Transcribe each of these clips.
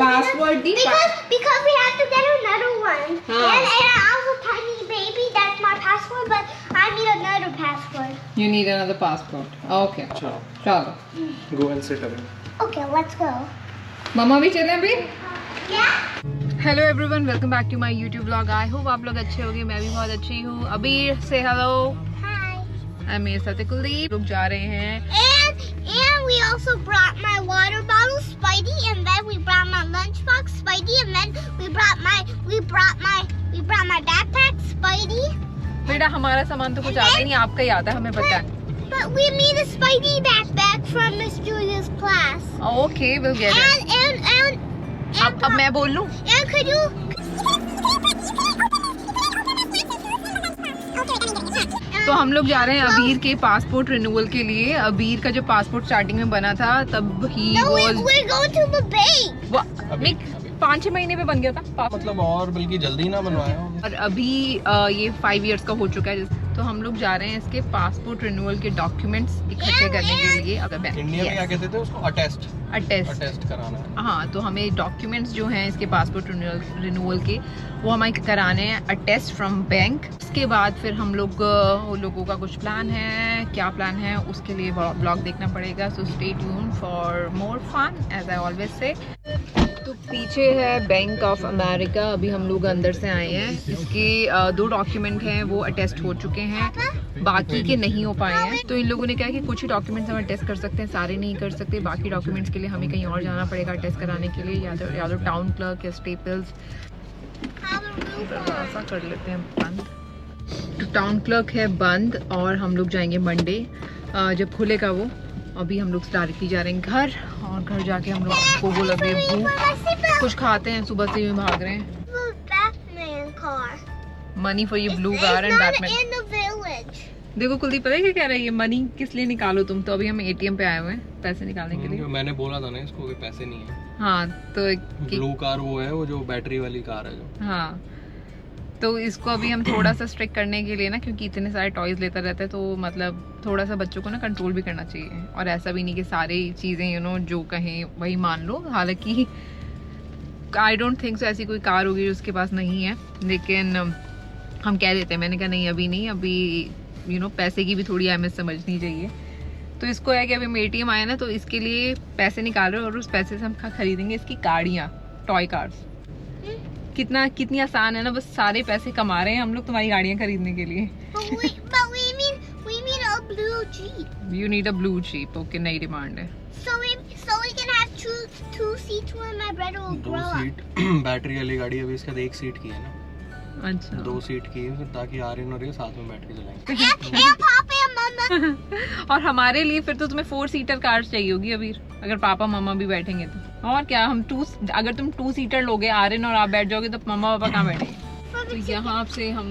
Password the because we have to get another one. हाँ. And I was a tiny baby. That's my password, but I need another password. You need another passport. Okay. चलो. Go and sit again. Okay, let's go. मम्मा भी चलें अभी? Yeah. Hello everyone, welcome back to my YouTube blog. I hope आप लोग अच्छे होंगे, मैं भी बहुत अच्छी हूँ। अबीर से हेलो। Hi. आई मेरे साथ कुलदीप लोग जा रहे हैं। And we also brought my water bottle, Spidey, and then we brought my lunchbox, Spidey, and then we brought my backpack, Spidey. बेटा हमारा सामान तो कुछ आता ही नहीं, आपका ही आता है, हमें पता है। But we made a Spidey backpack from Miss Julia's class. Okay, we'll get it. And अब मैं बोल लूँ? and could you? तो हम लोग जा रहे हैं अबीर के पासपोर्ट रिन्यूअल के लिए। अबीर का जो पासपोर्ट स्टार्टिंग में बना था तब ही No, we're going to the bay. 5-6 महीने में बन गया था मतलब और बल्कि जल्दी ना बनवाया। और अभी ये 5 इयर्स का हो चुका है। तो हम लोग जा रहे हैं इसके पासपोर्ट रिन्यूअल के डॉक्यूमेंट्स इकट्ठे करने के लिए। इंडिया में क्या कहते थे उसको? अटेस्ट कराना है। हाँ, तो हमें डॉक्यूमेंट्स जो हैं इसके पासपोर्ट रिन्यूअल के वो हमें कराने हैं अटेस्ट फ्रॉम बैंक। उसके बाद फिर हम लोग लोगों का कुछ प्लान है, क्या प्लान है उसके लिए ब्लॉग देखना पड़ेगा। So stay tune for more fun as I always say. तो पीछे है बैंक ऑफ अमेरिका। अभी हम लोग अंदर से आए हैं। इसके 2 डॉक्यूमेंट हैं वो अटेस्ट हो चुके हैं, बाकी के नहीं हो पाए हैं। तो इन लोगों ने कहा कि कुछ ही डॉक्यूमेंट्स हम अटेस्ट कर सकते हैं, सारे नहीं कर सकते। बाकी डॉक्यूमेंट्स के लिए हमें कहीं और जाना पड़ेगा अटेस्ट कराने के लिए, या तो टाउन क्लर्क या स्टेपल्स। ऐसा कर लेते हैं बंद। तो टाउन क्लर्क है बंद और हम लोग जाएंगे मंडे जब खुलेगा वो। अभी हम लोग डायरेक्टली जा रहे हैं घर, और घर जाके हम लोग को बोल अभी भूख कुछ खाते हैं। सुबह से ही भाग रहे हैं। मनी फॉर ये ब्लू कार एंड बैटमैन। देखो कुलदीप पता है क्या कह रहा है, ये मनी किस लिए निकालो तुम? तो अभी हम एटीएम पे आए हुए हैं पैसे निकालने के लिए। मैंने बोला था ना इसको कि पैसे नहीं है। हाँ, तो ब्लू कार वो है, वो जो बैटरी वाली कार है जो। हाँ, तो इसको अभी हम थोड़ा सा स्ट्रिक्ट करने के लिए ना, क्योंकि इतने सारे टॉयज लेता रहता है, तो मतलब थोड़ा सा बच्चों को ना कंट्रोल भी करना चाहिए। और ऐसा भी नहीं कि सारी चीज़ें जो कहें वही मान लो। हालांकि आई डोंट थिंक सो ऐसी कोई कार होगी जो उसके पास नहीं है, लेकिन हम कह देते हैं। मैंने कहा नहीं अभी नहीं, अभी पैसे की भी थोड़ी अहमियत समझनी चाहिए। तो इसको है कि अभी हम एटीएम आए ना, तो इसके लिए पैसे निकाल रहे हैं और उस पैसे से हम खरीदेंगे इसकी गाड़ियाँ, टॉय कार्स। कितनी आसान है ना, बस सारे पैसे कमा रहे हैं हम लोग तुम्हारी गाड़ियाँ खरीदने के लिए। we need a blue Jeep. You need a blue Jeep. Okay, नई डिमांड है। So we can have two seats when my brother will grow up. 2 seat battery वाली गाड़ी अभी इसका 1 सीट की है ना। अच्छा, 2 सीट की है ताकि आर्यन और ये साथ में बैठ के चलाएंगे। and Papa and Mama. और हमारे लिए फिर तो तुम्हें 4 सीटर कार चाहिए होगी अभी, अगर पापा मम्मा भी बैठेंगे तो। और क्या, हम अगर तुम 2 सीटर लोगे आर्यन और आप बैठ जाओगे तो मम्मा पापा कहाँ बैठेंगे? तो यहाँ से हम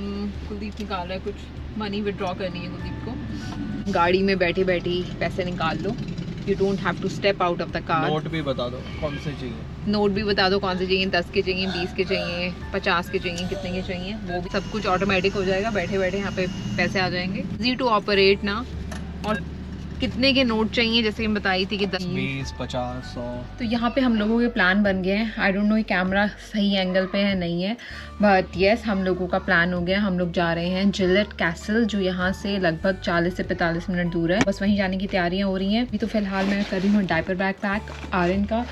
कुलदीप निकाल रहे हैं, कुछ मनी विड्रॉ करनी है कुलदीप को। गाड़ी में बैठे बैठे पैसे निकाल लो। You don't have to step out of the car. Note भी बता दो कौन से चाहिए। नोट भी बता दो कौन से चाहिए, 10 के चाहिए, 20 के चाहिए, 50 के चाहिए, कितने के चाहिए, वो भी सब कुछ ऑटोमेटिक हो जाएगा। बैठे बैठे यहाँ पे पैसे आ जाएंगे। इजी टू ऑपरेट ना। और कितने के नोट चाहिए, जैसे हम बताई थी कि 10, 20, 50, 100। तो यहाँ पे हम लोगों के प्लान बन गए हैं। आई डोंट नो ये कैमरा सही एंगल पे है नहीं है, बट येस हम लोगों का प्लान हो गया। हम लोग जा रहे हैं जिलेट कैसल, जो यहाँ से लगभग 40 से 45 मिनट दूर है। बस वहीं जाने की तैयारियां हो रही हैं। अभी तो फिलहाल मैं कर रही हूँ डायपर बैग पैक आर्यन का।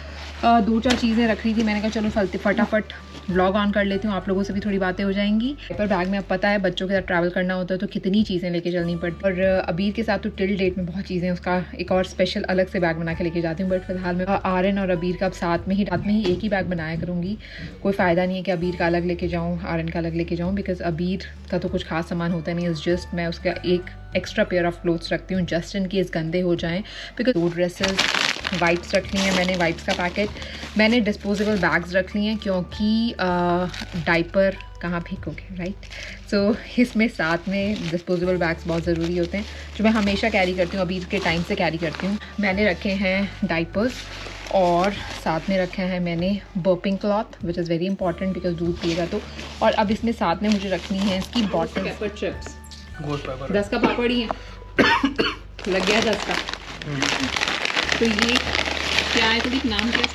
2-4 चीज़ें रख रही थी, मैंने कहा चलो फटाफट व्लॉग ऑन कर लेती हूँ, आप लोगों से भी थोड़ी बातें हो जाएंगी। डायपर बैग में अब पता है बच्चों के साथ ट्रैवल करना होता है तो कितनी चीज़ें लेके चलनी पड़ती है। और अबीर के साथ तो टिल डेट में बहुत चीज़ें, उसका एक और स्पेशल अलग से बैग बना के लेके जाती हूँ। बट फिलहाल मैं आर्यन और अबीर का साथ में ही एक ही बैग बनाया करूँगी। कोई फ़ायदा नहीं है कि अबीर का अलग लेके जाऊँ, आर्यन का अलग लेके जाऊँ, बिकॉज अबीर का तो कुछ खास सामान होता नहीं। इज़ जस्ट मैं उसका एक एक्स्ट्रा पेयर ऑफ क्लोथ्स रखती हूँ जस्ट इन केस गंदे हो जाएँ। बिकॉज 2 ड्रेसेस, वाइप्स रख ली हैं मैंने, वाइप्स का पैकेट, मैंने डिस्पोजेबल बैग्स रख लिए हैं क्योंकि डाइपर कहाँ फेंकोगे, राइट। सो इसमें साथ में डिस्पोजेबल बैग्स बहुत ज़रूरी होते हैं, जो मैं हमेशा कैरी करती हूँ, अभी के टाइम से कैरी करती हूँ। मैंने रखे हैं डाइपर्स और साथ में रखे हैं मैंने burping cloth, which is very important because दूध पिएगा तो। और अब इसमें साथ में मुझे रखनी है इसकी बॉटल। चिप्स 10 का पापड़ ही है लग गया 10 का। तो ये क्या है, तो नाम क्या है?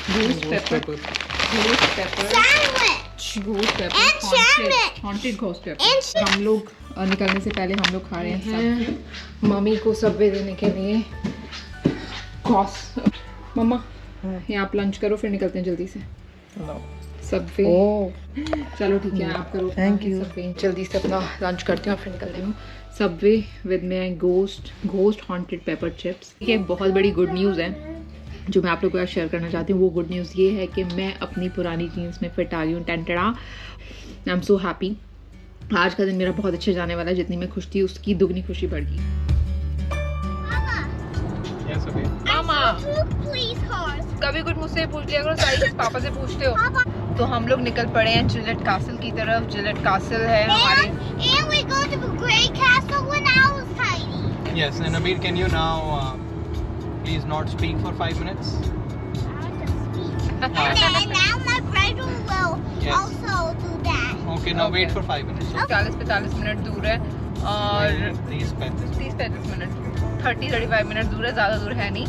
Ghost pepper. Ghost pepper. Sandwich. Ghost pepper. And sandwich. Haunted ghost pepper. And हम लोग निकलने से पहले हम लोग खा रहे हैं मम्मी को सबवे देने के लिए कॉस। मम्मा यहाँ आप लंच करो फिर निकलते हैं जल्दी से। सबवे चलो ठीक है आप करो। Thank you. जल्दी से अपना लंच करती हूँ फिर निकलती हूँ। Subway with my ghost haunted paper chips. ये बहुत बड़ी गुड न्यूज़ है जो मैं आप लोगों के साथ शेयर करना चाहती हूँ। वो गुड न्यूज़ ये है कि मैं अपनी पुरानी जीन्स में फिट आ गई हूँ। टंटड़ा। I am so happy. आज का दिन मेरा बहुत अच्छा जाने वाला है। जितनी मैं खुश थी उसकी दुगनी खुशी बढ़ गई। मामा कभी कुछ मुझसे पूछ लिया करो, सारी चीज पापा से पूछते हो। तो हम लोग निकल पड़े हैं जिलेट कैसल की तरफ। जिलेट कैसल है हमारे। And we go to the Great Castle when I was tiny. Yes, and Abir, can you now please not speak for 5 minutes? And now my brother will Yes. also do that. Okay, now wait for 5 minutes. 40-45 minute दूर है और 30-35 minute 30-35 minute दूर है, ज़्यादा दूर है नहीं।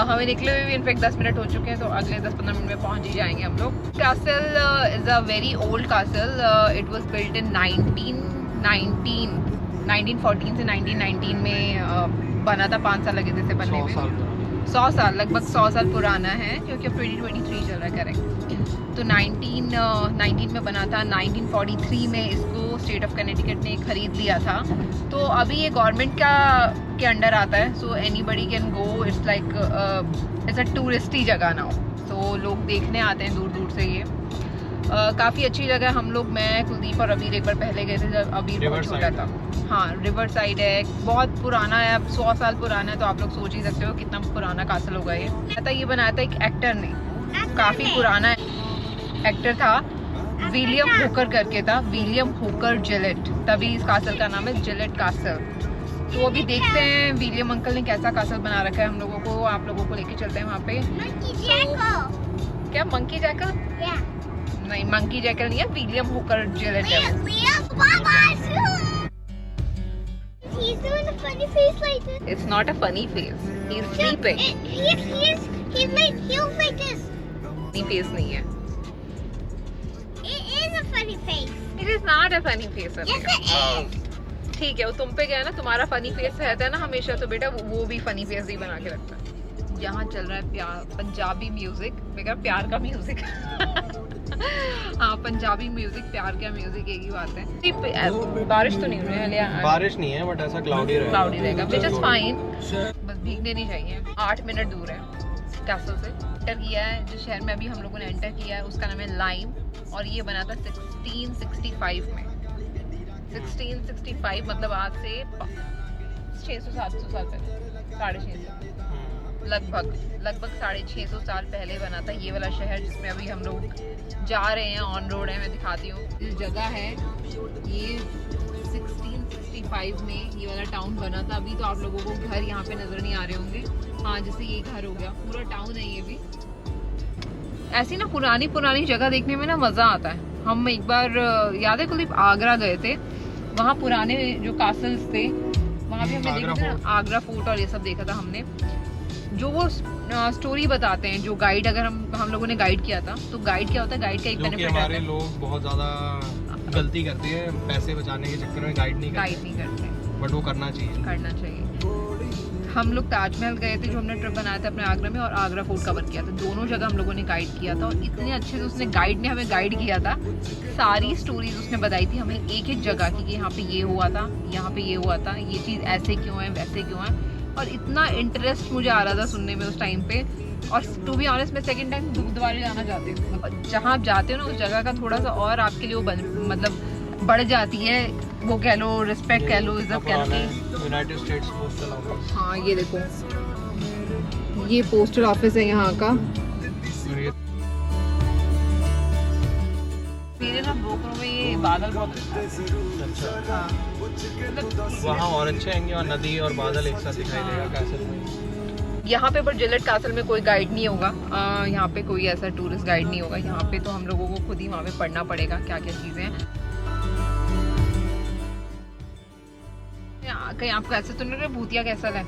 हमें निकले हुए भी इनफेक्ट 10 मिनट हो चुके हैं, तो अगले 10-15 मिनट में पहुंच ही जाएंगे हम लोग। Castle is a very old castle. It was built in 1914 से 1919 में बना था। 5 साल लगे थे इसे बनने में। 100 साल लगभग 100 साल पुराना है क्योंकि अब 2023 चल रहा है। करेक्ट। तो 1919 में बना था। 1943 में इसको स्टेट ऑफ कनेटिकट ने खरीद लिया था। तो अभी ये गवर्नमेंट के अंडर आता है। So anybody can go. It's like it's a touristy जगह नाउ। तो लोग देखने आते हैं दूर दूर से। ये काफ़ी अच्छी जगह। हम लोग मैं कुलदीप और अबीर एक बार पहले गए थे जब अबीर बहुत छोटा था। हाँ रिवर साइड है। बहुत पुराना है, अब 100 साल पुराना है। तो आप लोग सोच ही सकते हो कितना पुराना कासल होगा ये बनाया था एक एक्टर ने। काफ़ी पुराना एक्टर था, विलियम होकर करके था। विलियम होकर जिलेट, तभी इस कासल का नाम है जिलेट कासल। तो अभी देखते हैं विलियम अंकल ने कैसा कासल बना रखा है। हम लोगों को आप लोगों को लेके चलते हैं वहाँ पे। क्या मंकी जैकल? नहीं मंकी जैकल नहीं है, विलियम होकर जिलेट है। He's doing a funny face like this. It's not a funny face. He's sleeping. He's like this. Funny face नहीं है। It is a funny face. It is not a funny face. Yes, it is. ठीक है, वो तुम पे गया ना, तुम्हारा फनी फेस रहता है ना हमेशा, तो बेटा वो भी फनी फेस ही बना के रखता है। यहाँ चल रहा है प्यार पंजाबी म्यूजिक। मेरा प्यार का म्यूजिक। हाँ पंजाबी म्यूजिक, प्यार का म्यूजिक एक ही बात है। बारिश तो नहीं हो रही है। बारिश नहीं है बट ऐसा क्लाउडी रहेगा विच इज फाइन। बस भीगने नहीं चाहिए। 8 मिनट दूर है कैसल से। एंटर किया है जिस शहर में अभी हम लोगों ने एंटर किया है उसका नाम है लाइम। और ये बना था 1665 में। 1665 मतलब आज से 600-700 साल पहले, 650 लगभग 650 साल पहले बना था ये वाला शहर जिसमें अभी हम लोग जा रहे हैं। ऑन रोड है, मैं दिखाती हूँ। इस जगह है ये 1665 में ये वाला टाउन बना था। अभी तो आप लोगों को घर यहाँ पे नजर नहीं आ रहे होंगे। हाँ जैसे ये घर हो गया, पूरा टाउन है ये भी। ऐसी ना पुरानी जगह देखने में ना मजा आता है। हम एक बार याद है कुलदीप आगरा गए थे, वहाँ पुराने जो कासल्स थे वहाँ भी हमने देखा था ना, आगरा फोर्ट और ये सब देखा था हमने। जो वो स्टोरी बताते हैं जो गाइड, अगर हम लोगों ने गाइड किया था तो गाइड क्या होता है, गाइड का एक बेनिफिट है। हमारे लोग बहुत ज्यादा गलती करते हैं पैसे बचाने के चक्कर में गाइड नहीं करते बट वो करना चाहिए। हम लोग ताजमहल गए थे जो हमने ट्रिप बनाया था अपने आगरा में, और आगरा फोर्ट कवर किया था। दोनों जगह हम लोगों ने गाइड किया था और इतने अच्छे से उसने गाइड ने हमें गाइड किया था। सारी स्टोरीज उसने बताई थी हमें एक एक जगह की कि यहाँ पे ये हुआ था, यहाँ पे ये हुआ था, ये चीज़ ऐसे क्यों है, वैसे क्यों है। और इतना इंटरेस्ट मुझे आ रहा था सुनने में उस टाइम पे। और टू बी ऑनेस्ट मैं सेकंड टाइम गुरुद्वारे जाना चाहती हूँ। जहाँ आप जाते हो ना उस जगह का थोड़ा सा और आपके लिए वो मतलब बढ़ जाती है, वो कह लो रिस्पेक्ट कह लो, इज्जत कह लो। United States postal office. हाँ ये देखो, ये पोस्टल ऑफिस है यहाँ का। मेरे ना ब्रोकरों में ये बादल बहुत अच्छा। हाँ मतलब वहाँ और अच्छे आएंगे और नदी और बादल एक साथ दिखाई देगा कैसल में। यहाँ पे पर जिलेट कासल में कोई गाइड नहीं होगा। यहाँ पे कोई ऐसा टूरिस्ट गाइड नहीं होगा। यहाँ पे तो हम लोगों को खुद ही वहाँ पे पढ़ना पड़ेगा क्या क्या चीज़ें हैं। कहीं आपको ऐसे तो नहीं लग रहा भूतिया कैसल है?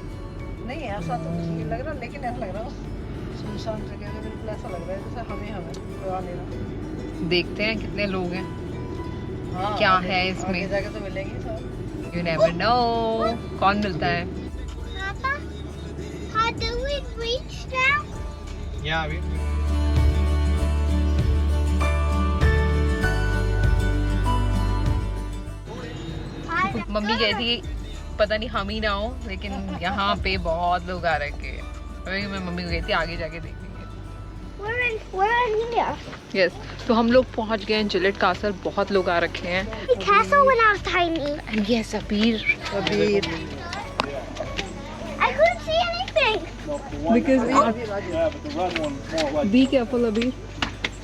नहीं ऐसा तो कुछ नहीं लग रहा, लेकिन ऐसा लग रहा सुनसान जगह में बिल्कुल ऐसा लग रहा है जैसे हमें देखते हैं कितने लोग हैं, हाँ, क्या है इसमें। आगे जाके तो मिलेंगे सब। यू नेवर नो कौन मिलता है। Papa, how do we reach now? या अभी मम्मी कहती पता नहीं हम ही ना हो, लेकिन यहाँ पे बहुत लोग आ रखे हैं। अभी मैं मम्मी को कहती आगे जाके देखेंगे। We're in here. यस तो हम लोग पहुँच गए हैं जिलेट कासल। बहुत लोग आ रखे हैं। The castle when I was tiny. And yes अबीर I couldn't see anything. because be careful अबीर।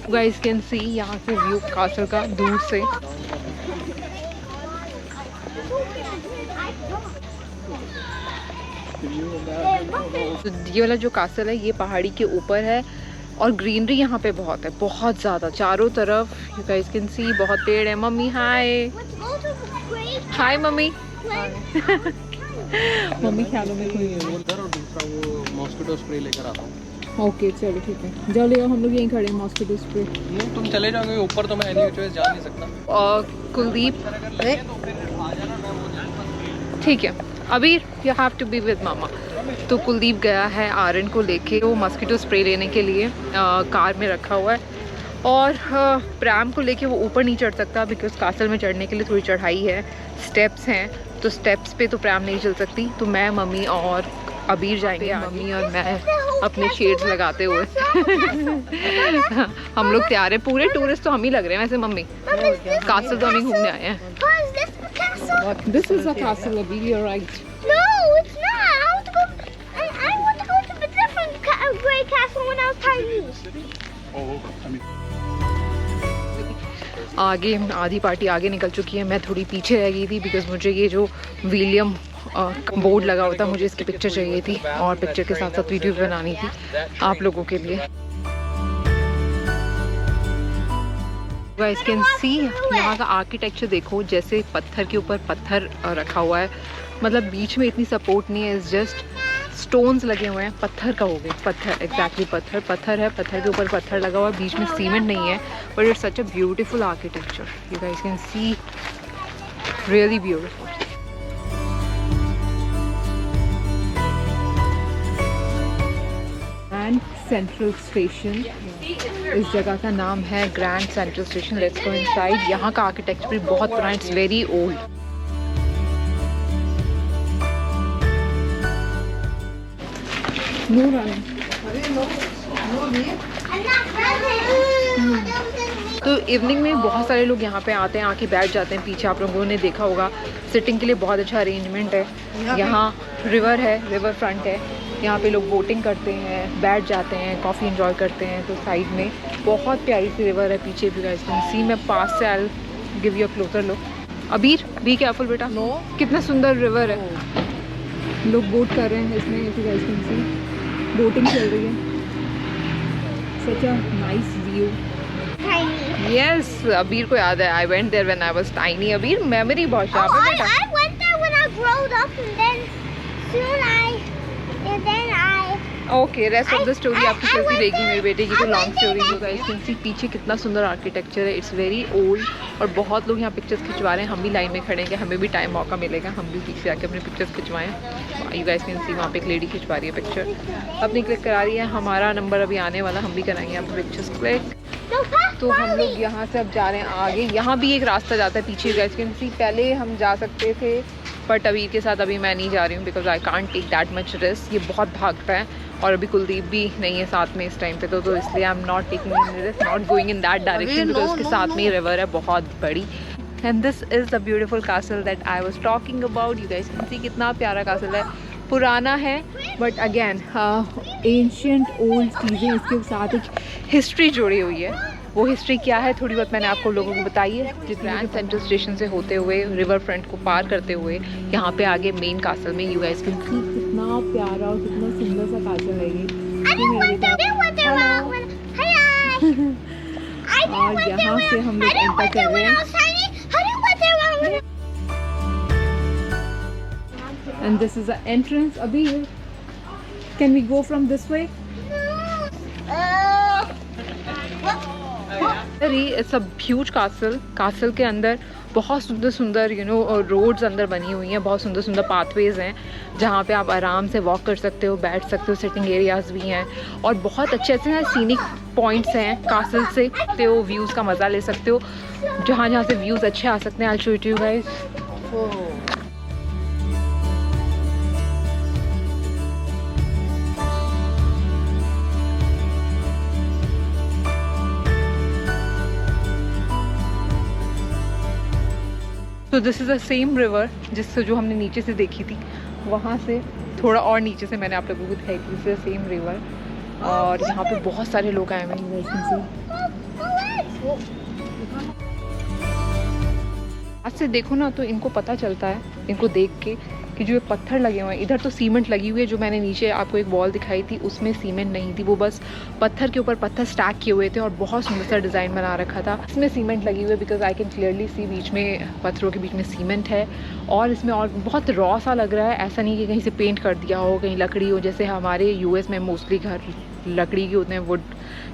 You guys can see यहाँ से व्यू कासल का दूर से। तो ये वाला जो कासल है ये पहाड़ी के ऊपर है और ग्रीनरी यहाँ पे बहुत है, बहुत ज़्यादा चारों तरफ। यू गाइस कैन सी बहुत पेड़ है। Mummy hi. Let's go to the great hi mummy. place. Mummy ख्यालों में कोई वो उधर और दूसरा वो मॉस्किटो स्प्रे लेकर आता हूँ। ओके चलो ठीक है जाओ ले आओ। हम लोग यहीं खड़े हैं मॉस्किटो स्प्रे। तुम चले जाओगे ऊपर तो मैं एनी चॉइस जा नहीं सकता। और कुलदीप ठीक है अभी you have to be with मामा। तो कुलदीप गया है आर्यन को लेके वो मॉस्किटो स्प्रे लेने के लिए। कार में रखा हुआ है और प्रैम को लेके वो ऊपर नहीं चढ़ सकता बिकॉज कासल में चढ़ने के लिए थोड़ी चढ़ाई है, स्टेप्स हैं, तो स्टेप्स पे तो प्रैम नहीं चल सकती। तो मैं मम्मी और अबीर जाएंगे। मम्मी और मैं अपने शेड्स लगाते हुए हम लोग तैयार हैं। पूरे टूरिस्ट तो हम ही लग रहे हैं वैसे मम्मी। कासल तो हम ही घूमने आए हैं। Is this the castle? This is a castle Abir, you are right. No, it's not. I want to go. I want to go to the different great castle when I was tiny. आगे आधी party आगे निकल चुकी है, मैं थोड़ी पीछे रह गई थी बिकॉज मुझे ये जो विलियम बोर्ड लगा हुआ था मुझे इसकी पिक्चर चाहिए थी और पिक्चर के साथ साथ वीडियो बनानी थी आप लोगों के लिए। गाइस कैन सी यहाँ का आर्किटेक्चर देखो, जैसे पत्थर के ऊपर पत्थर रखा हुआ है, मतलब बीच में इतनी सपोर्ट नहीं है, इट्स जस्ट स्टोन्स लगे हुए हैं। पत्थर का हो गया, पत्थर एग्जैक्टली पत्थर है, पत्थर के ऊपर पत्थर लगा हुआ है, बीच में सीमेंट नहीं है, but it's such a beautiful architecture. You guys can C really beautiful. Grand central station, इस जगह का नाम है grand central station. Let's go inside. यहाँ का आर्किटेक्चर भी बहुत पुराना, it's very old. No running. तो इवनिंग में बहुत सारे लोग यहाँ पे आते हैं, आके बैठ जाते हैं। पीछे आप लोगों ने देखा होगा सिटिंग के लिए बहुत अच्छा अरेंजमेंट है। यहाँ रिवर है, रिवर फ्रंट है, यहाँ पे लोग बोटिंग करते हैं, बैठ जाते हैं, कॉफ़ी एंजॉय करते हैं। तो साइड में बहुत प्यारी सी रिवर है, पीछे भी गाइस कैन सी। मैं पास से I give you a closure look. अबीर बी केयरफुल बेटा। नो कितना सुंदर रिवर है, लोग बोट कर रहे हैं इसमें, गाइस कैन सी बोटिंग चल रही है। Such a nice view. Yes Abir को याद है, I went there when I was tiny. Abir memory बहुत शार्प है बेटा। I went there when I growed up, and then okay rest of the story आपकी चलती went रहेगी मेरे बेटे की। तो I long went story there जो गाइस कैन सी पीछे कितना सुंदर आर्किटेक्चर है, इट्स वेरी ओल्ड और बहुत लोग यहाँ पिक्चर्स खिंचवा रहे हैं। हम भी लाइन में खड़े हैं, हमें भी टाइम मौका मिलेगा, हम भी पीछे आके अपने पिक्चर्स खिंचवाएं। यू गाइस कैन सी वहाँ पे एक लेडी खिंचवा रही है पिक्चर, अपनी क्लिक करा रही है। हमारा नंबर अभी आने वाला, हम भी कराएंगे आप पिक्चर्स क्लिक। तो हम लोग यहाँ से अब जा रहे हैं आगे। यहाँ भी एक रास्ता जाता है पीछे, गाइस कैन सी। पहले हम जा सकते थे बट अबीर के साथ अभी मैं नहीं जा रही हूँ because I can't take that much risk. ये बहुत भागता है और अभी कुलदीप भी नहीं है साथ में इस टाइम पे, तो इसलिए I am not taking risk, not going in that direction because उसके साथ में ही रिवर है बहुत बड़ी। And this is the beautiful castle that I was talking about. You guys can सी कितना प्यारा कासल है, पुराना है बट अगेन एंशियंट ओल्ड चीज़ें, इसके साथ एक हिस्ट्री जुड़ी हुई है। वो हिस्ट्री क्या है थोड़ी बहुत मैंने आपको लोगों को बताई है। ग्रैंड सेंट्रल स्टेशन से होते हुए रिवर फ्रंट को पार करते हुए यहाँ पे आगे मेन कासल में यू गाइस कैन सी कितना प्यारा और कितना सुंदर सा कासल है ये। और यहाँ से हम लोग एंटर कर रहे हैं and this is the entrance. अभी can we go from this way? It's a huge castle के अंदर बहुत सुंदर सुंदर रोड्स अंदर बनी हुई हैं, बहुत सुंदर सुंदर पाथवेज हैं जहाँ पे आप आराम से वॉक कर सकते हो, बैठ सकते हो, सिटिंग एरियाज भी हैं और बहुत अच्छे अच्छे सीनिक पॉइंट्स हैं कासल से, तो व्यूज़ का मज़ा ले सकते हो जहाँ जहाँ से व्यूज़ अच्छे आ सकते हैं। I show it you guys. तो this is the same river जिससे जो हमने नीचे से देखी थी, वहाँ से थोड़ा और नीचे से मैंने आप लोगों को दिखाई थी। This is the same river और यहाँ पे बहुत सारे लोग आए हुए हैं। आज से देखो ना तो इनको पता चलता है, इनको देख के, कि जो ये पत्थर लगे हुए हैं, इधर तो सीमेंट लगी हुई है, जो मैंने नीचे आपको एक वॉल दिखाई थी उसमें सीमेंट नहीं थी, वो बस पत्थर के ऊपर पत्थर स्टैक किए हुए थे और बहुत सुंदर सा डिज़ाइन बना रखा था। इसमें सीमेंट लगी हुई है because I can clearly see बीच में पत्थरों के बीच में सीमेंट है और इसमें और बहुत रॉ सा लग रहा है। ऐसा नहीं कि कहीं से पेंट कर दिया हो, कहीं लकड़ी हो, जैसे हमारे यूएस में मोस्टली घर लकड़ी के होते हैं, वुड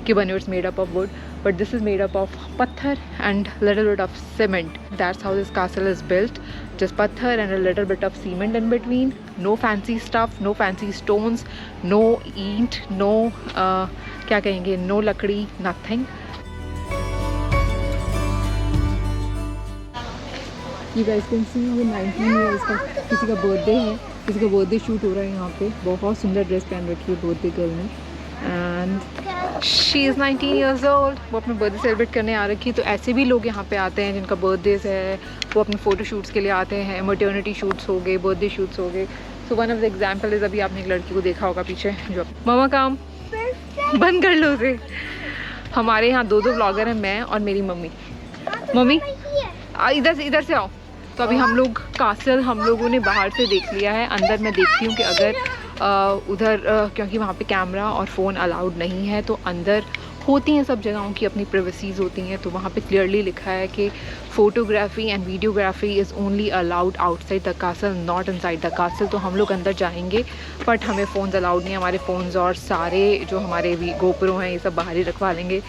के बने, it's made up of would, but this is made up of patthar and little bit of cement. That's how this castle is built, just patthar and a little bit of cement in between. No fancy stuff, no fancy stones, no ईंट, no क्या कहेंगे, no लकड़ी, nothing. You guys can see वो 19 years का किसी का birthday है, किसी का बर्थडे शूट हो रहा है यहाँ पे। बहुत सुंदर ड्रेस पहन रखी है बर्थडे गर्ल ने and she is 19 years old। वो अपना बर्थडे सेलिब्रेट करने आ रखी है। तो ऐसे भी लोग यहाँ पे आते हैं जिनका बर्थडेज है, वो अपने फ़ोटो शूट्स के लिए आते हैं, मटर्निटी शूट्स हो गए, बर्थडे शूट्स हो गए। So one of the example is, अभी आपने एक लड़की को देखा होगा पीछे जो, मामा काम बंद कर लो उसे। हमारे यहाँ दो ब्लॉगर हैं, मैं और मेरी मम्मी। मम्मी इधर से आओ। तो अभी हम लोग कासल हम लोगों ने बाहर से देख लिया है। अंदर मैं देखती हूँ कि अगर उधर क्योंकि वहाँ पे कैमरा और फ़ोन अलाउड नहीं है, तो अंदर होती हैं सब जगहों की अपनी प्राइवेसीज़ होती हैं। तो वहाँ पे क्लियरली लिखा है कि photography and videography is only allowed outside the castle, not inside the castle. तो हम लोग अंदर जाएंगे बट हमें फ़ोन्स अलाउड नहीं है। हमारे फ़ोन्स और सारे जो हमारे गोप्रो हैं ये सब बाहर ही रखवा लेंगे।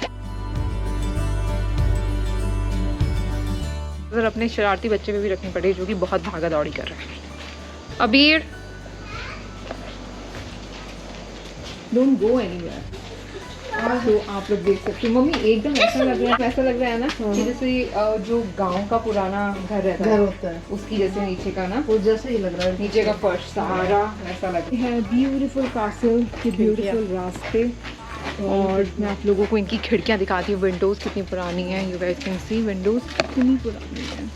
अगर अपने शरारती बच्चे पे भी रखनी पड़े जो कि बहुत भागा दौड़ी कर रहे हैं। अबीर डोंट गो एनीवेयर। तो आप लोग देख सकते हो मम्मी एकदम ऐसा लग रहा है ना कि जैसे जो गांव का पुराना घर रहता है, होता है उसकी जैसे नीचे का ना वो जैसे ही लग रहा है, नीचे का फर्श सहारा ऐसा लग रहा है। ब्यूटीफुल कासल के ब्यूटीफुल रास्ते और मैं आप लोगों को इनकी खिड़कियाँ दिखाती हूँ। विंडोज़ कितनी पुरानी है, you guys can C Windows कितनी पुरानी है।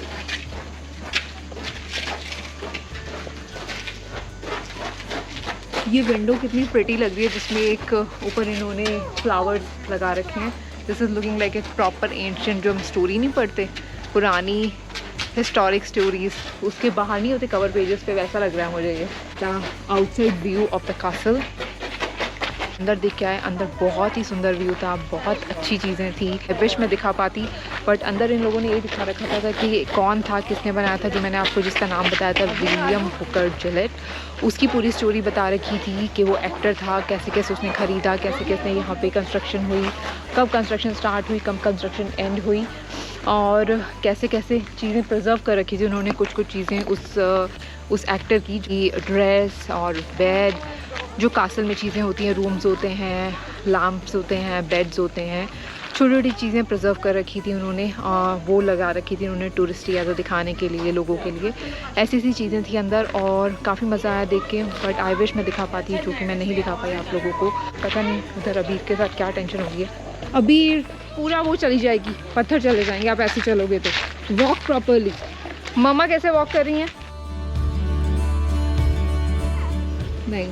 ये विंडो कितनी प्रिटी लग रही है, जिसमें एक ऊपर इन्होंने फ्लावर्स लगा रखे हैं। This is looking like a proper ancient, जो हम स्टोरी नहीं पढ़ते पुरानी हिस्टोरिक स्टोरीज, उसके बाहर नहीं होते कवर पेजेस पे, वैसा लग रहा है मुझे ये। The outside view of the castle. अंदर देख के आए, अंदर बहुत ही सुंदर व्यू था, बहुत अच्छी चीज़ें थी। विश में दिखा पाती बट अंदर इन लोगों ने ये दिखा रखा था कि कौन था, किसने बनाया था। जो मैंने आपको जिसका नाम बताया था विलियम हुकर जिलेट, उसकी पूरी स्टोरी बता रखी थी कि वो एक्टर था, कैसे कैसे उसने ख़रीदा, कैसे कैसे यहाँ पे कंस्ट्रक्शन हुई, कब कंस्ट्रक्शन स्टार्ट हुई, कब कंस्ट्रक्शन एंड हुई और कैसे कैसे चीज़ें प्रिजर्व कर रखी थी उन्होंने। कुछ कुछ चीज़ें उस एक्टर की ड्रेस और बेड, जो कासल में चीज़ें होती हैं, रूम्स होते हैं, लैम्प्स होते हैं, बेड्स होते हैं, छोटी छोटी चीज़ें प्रिजर्व कर रखी थी उन्होंने। वो लगा रखी थी उन्होंने टूरिस्ट एरिया दिखाने के लिए, लोगों के लिए। ऐसी सी चीज़ें थी अंदर और काफ़ी मज़ा आया देख के। बट आई विश मैं दिखा पाती, जो कि मैं नहीं दिखा पाई आप लोगों को। पता नहीं उधर अबीर के साथ क्या टेंशन होगी है। अबीर पूरा वो चली जाएगी, पत्थर चले जाएंगे आप ऐसे चलोगे तो। Walk properly. मम्मा कैसे वॉक कर रही हैं? नहीं,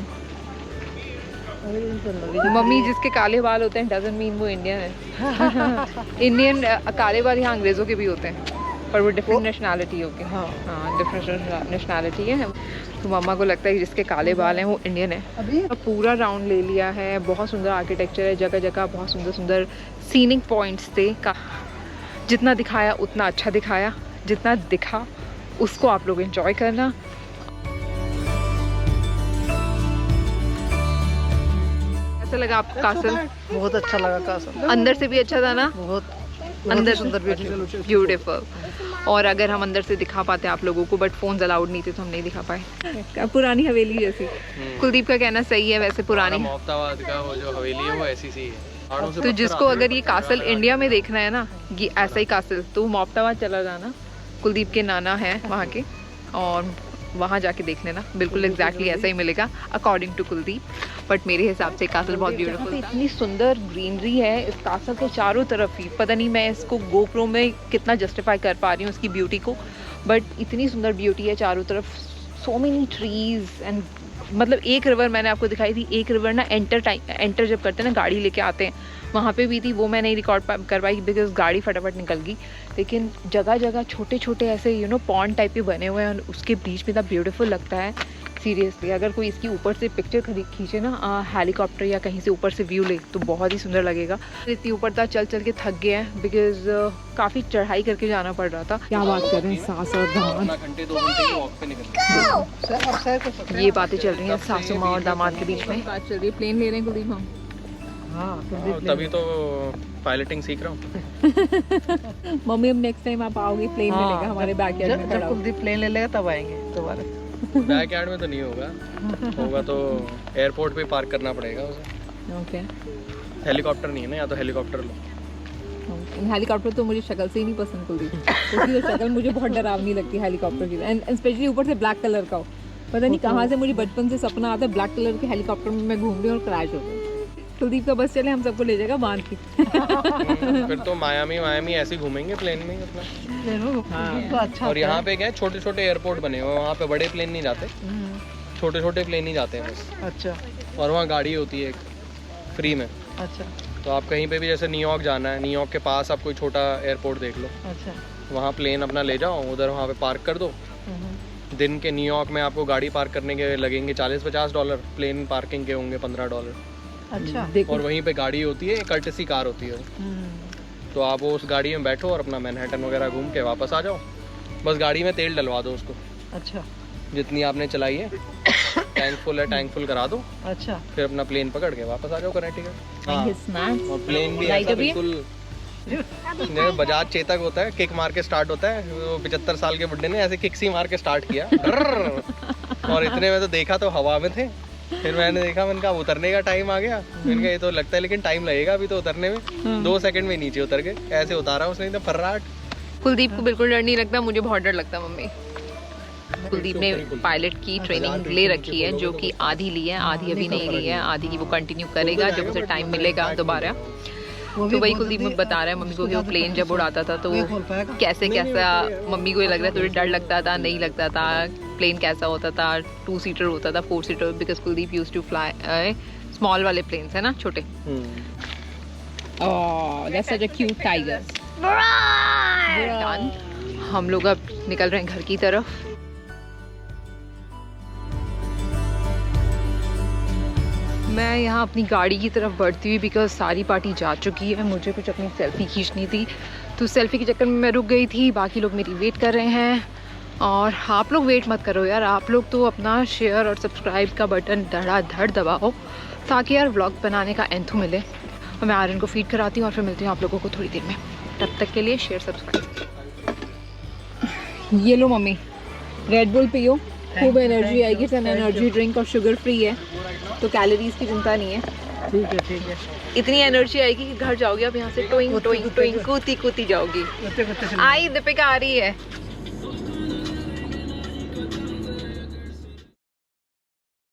मम्मी जिसके काले बाल होते हैं डजंट मीन वो इंडियन है। इंडियन काले बाल यहाँ अंग्रेज़ों के भी होते हैं पर वो डिफरेंट नेशनैलिटी होगी। हाँ, डिफरेंट नेशनैलिटी है। तो मम्मा को लगता है कि जिसके काले बाल हैं वो इंडियन है। अब पूरा राउंड ले लिया है। बहुत सुंदर आर्किटेक्चर है, जगह जगह बहुत सुंदर सुंदर सीनिक पॉइंट्स थे। जितना दिखाया उतना अच्छा दिखाया, जितना दिखा उसको आप लोग एंजॉय करना। कैसा लगा आपको कासल? बहुत अच्छा लगा कासल। अंदर से भी अच्छा था ना? बहुत अंदर सुंदर ब्यूटीफुल। और अगर हम अंदर से दिखा पाते आप लोगों को, बट फोन्स अलाउड नहीं थे तो हम नहीं दिखा पाए। पुरानी हवेली जैसी। कुलदीप का कहना सही है, वैसे पुरानी मोफ्ताबाद का वो जो हवेली है वो ऐसी सी है। तो जिसको अगर ये कासल इंडिया में देखना है ना, ये ऐसा ही कासल, तो मोफ्ताबाद चला जाना। कुलदीप के नाना है वहाँ के, और वहाँ जाके देख लेना, बिल्कुल एग्जैक्टली ऐसा ही मिलेगा अकॉर्डिंग टू कुलदीप। बट मेरे हिसाब से कासल बहुत ब्यूटीफुल, इतनी सुंदर ग्रीनरी है इस कासल के चारों तरफ ही। पता नहीं मैं इसको गोप्रो में कितना जस्टिफाई कर पा रही हूँ उसकी ब्यूटी को, बट इतनी सुंदर ब्यूटी है चारों तरफ। सो मेनी ट्रीज एंड मतलब एक रिवर मैंने आपको दिखाई थी, एक रिवर ना एंटर जब करते हैं ना गाड़ी लेके आते हैं, वहाँ पे भी थी, वो मैं नहीं रिकॉर्ड कर पाई बिकॉज गाड़ी फटाफट निकल गई। लेकिन जगह जगह छोटे छोटे ऐसे पॉन्ड टाइप के बने हुए हैं, उसके बीच में इतना ब्यूटीफुल लगता है सीरियसली। अगर कोई इसकी ऊपर से पिक्चर खींचे ना हेलीकॉप्टर या कहीं से ऊपर से व्यू ले तो बहुत ही सुंदर लगेगा। इतनी ऊपर तक चल चल के थक गए हैं बिकॉज काफ़ी चढ़ाई करके जाना पड़ रहा था। क्या बात कर रहे हैं सास और दामाद, ये बातें चल रही हैं सासू माँ और दामाद के बीच में। बात चल रही है, प्लेन ले रहे हैं कुलदीप हम। हाँ तभी तो पायलटिंग सीख रहा हूँ। मम्मी अब नेक्स्ट टाइम आप आओगे प्लेन मिलेगा हमारे बैकयार्ड में। जब कुलदीप प्लेन ले लेगा तब आएंगे दोबारा। बैकयार्ड में तो नहीं होगा तो एयरपोर्ट पे पार्क करना पड़ेगा उसे। ओके, हेलीकॉप्टर नहीं है ना, या तो हेलीकॉप्टर लो। हेलीकॉप्टर तो मुझे शक्ल से ही नहीं पसंद कुलदीप, क्योंकि वो शक्ल मुझे बहुत डरावनी लगती है हेलीकॉप्टर की, एंड स्पेशली ऊपर से ब्लैक कलर का हो। पता नहीं कहाँ से मुझे बचपन से सपना आता है ब्लैक कलर के हेलीकॉप्टर में मैं घूम रही हूँ और क्रैश हो गई। कुलदीप का बस चले हम सबको ले जाएगा बांध के। फिर तो मायामी ऐसे घूमेंगे प्लेन में अपना। तो अच्छा। और यहाँ पे क्या है, छोटे छोटे एयरपोर्ट बने हुए हैं, वहाँ पे बड़े प्लेन नहीं जाते, छोटे छोटे प्लेन ही जाते हैं बस। अच्छा। और वहाँ गाड़ी होती है फ्री में। अच्छा। तो आप कहीं पे भी जैसे न्यूयॉर्क जाना है, न्यूयॉर्क के पास आप कोई छोटा एयरपोर्ट देख लो, अच्छा। वहाँ प्लेन अपना ले जाओ, उधर वहाँ पे पार्क कर दो। दिन के न्यूयॉर्क में आपको गाड़ी पार्क करने के लगेंगे $40-50, प्लेन पार्किंग के होंगे $15। अच्छा। और वहीं पे गाड़ी होती है, कर्टेसी कार होती है, तो आप वो उस गाड़ी में बैठो और अपना मैनहट्टन वगैरह घूम के वापस आ जाओ। बस गाड़ी में तेल डलवा दो उसको, अच्छा, जितनी आपने चलाई है। टैंक फुल है, टैंक फुल करा दो। अच्छा। फिर अपना प्लेन पकड़ के वापस आ जाओ कनेक्टिकट। और प्लेन भी Right ऐसा अभी? बिल्कुल बजाज चेतक होता है, किक मार के स्टार्ट होता है। वो 75 साल के बुड्ढे ने ऐसे किक सी मार के स्टार्ट किया और इतने में तो देखा तो हवा में थे। फिर मैंने देखा, मैंने कहा उतरने का टाइम आ गया। मैंने कहा ये तो लगता है लेकिन टाइम लगेगा अभी तो उतरने में। 2 सेकंड में नीचे उतर गए, ऐसे उतारा उसने एकदम फर्राट। कुलदीप को बिल्कुल डर नहीं लगता, मुझे बहुत डर लगता मम्मी। कुलदीप ने पायलट की ट्रेनिंग ले रखी है, जो कि आधी ली है, आधी अभी नहीं ली है, आधी की वो कंटिन्यू करेगा जब उसे टाइम मिलेगा दोबारा। तो वही कुलदीप में बता रहा है मम्मी को कि वो प्लेन जब उड़ाता था तो कैसा मम्मी को ये लग रहा है, थोड़ा डर लगता था, नहीं लगता था, प्लेन कैसा होता था, 2 सीटर होता था, 4 seater, because Kuldeep used to fly small वाले प्लेन्स है ना, छोटे। Oh that's such a cute tiger. हम लोग अब निकल रहे हैं घर की तरफ। मैं यहाँ अपनी गाड़ी की तरफ बढ़ती हुई, बिकॉज सारी पार्टी जा चुकी है, मुझे कुछ अपनी सेल्फी खींचनी थी, तो सेल्फी के चक्कर में मैं रुक गई थी। बाकी लोग मेरी वेट कर रहे हैं, और आप लोग वेट मत करो यार, आप लोग तो अपना शेयर और सब्सक्राइब का बटन धड़ाधड़ दबाओ, ताकि यार व्लॉग बनाने का एंथू मिले। और मैं आर्यन को फीड कराती हूँ और फिर मिलती हूँ आप लोगों को थोड़ी देर में। तब तक के लिए शेयर सब्सक्राइब। ये लो मम्मी, रेड बुल पियो, खूब एनर्जी आएगी। सन एनर्जी ड्रिंक और शुगर फ्री है, तो कैलोरीज की चिंता नहीं है। ठीक है, ठीक है। इतनी एनर्जी आएगी कि घर जाओगी आप यहाँ से टोइंग टोइंग टोइंग कूती कूती जाओगी। आई दीपिका आ रही है।